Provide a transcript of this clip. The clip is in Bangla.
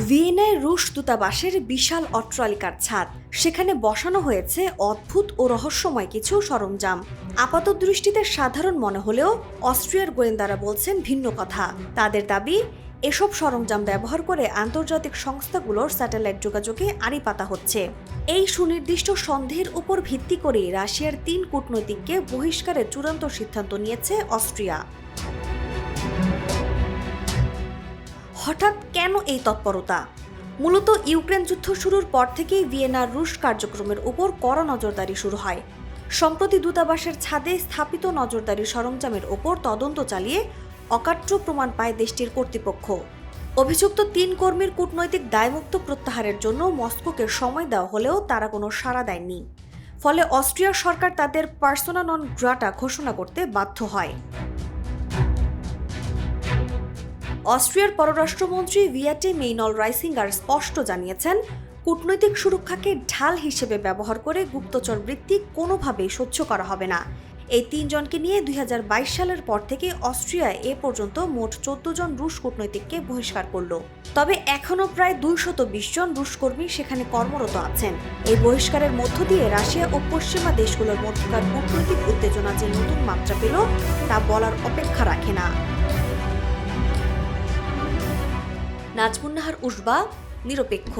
ভিয়েনায় রুশ দূতাবাসের বিশাল অট্টালিকার ছাদ, সেখানে বসানো হয়েছে অদ্ভুত ও রহস্যময় কিছু সরঞ্জাম। আপাতদৃষ্টিতে সাধারণ মনে হলেও অস্ট্রিয়ার গোয়েন্দারা বলছেন ভিন্ন কথা। তাদের দাবি, এসব সরঞ্জাম ব্যবহার করে আন্তর্জাতিক সংস্থাগুলোর স্যাটেলাইট যোগাযোগে আড়ি পাতা হচ্ছে। এই সুনির্দিষ্ট সন্দেহের উপর ভিত্তি করে রাশিয়ার ৩ কূটনৈতিককে বহিষ্কারের চূড়ান্ত সিদ্ধান্ত নিয়েছে অস্ট্রিয়া। হঠাৎ কেন এই তৎপরতা? মূলত ইউক্রেন যুদ্ধ শুরুর পর থেকেই ভিয়েনার রুশ কার্যক্রমের উপর কড়া নজরদারি শুরু হয়। সম্প্রতি দূতাবাসের ছাদে স্থাপিত নজরদারি সরঞ্জামের ওপর তদন্ত চালিয়ে অকাট্য প্রমাণ পায় দেশটির কর্তৃপক্ষ। অভিযুক্ত ৩ কর্মীর কূটনৈতিক দায়মুক্ত প্রত্যাহারের জন্য মস্কোকে সময় দেওয়া হলেও তারা কোনো সাড়া দেয়নি। ফলে অস্ট্রিয়ার সরকার তাদের পার্সোনা নন গ্রাটা ঘোষণা করতে বাধ্য হয়। অস্ট্রিয়ার পররাষ্ট্রমন্ত্রী ভিয়াটে মেইনল রাইসিঙ্গার স্পষ্ট জানিয়েছেন, কূটনৈতিক সুরক্ষাকে ঢাল হিসেবে ব্যবহার করে গুপ্তচর বৃত্তি কোনোভাবেই সহ্য করা হবে না। এই ৩ জনকে নিয়ে ২০২২ সালের পর থেকে অস্ট্রিয়ায় এ পর্যন্ত মোট ১৪ জন রুশ কূটনৈতিককে বহিষ্কার করল। তবে এখনও প্রায় ২২০ জন রুশ কর্মী সেখানে কর্মরত আছেন। এই বহিষ্কারের মধ্য দিয়ে রাশিয়া ও পশ্চিমা দেশগুলোর মধ্যকার কূটনৈতিক উত্তেজনা যে নতুন মাত্রা পেল তা বলার অপেক্ষা রাখে না। নাজমুন নাহার, উসবা, নিরপেক্ষ।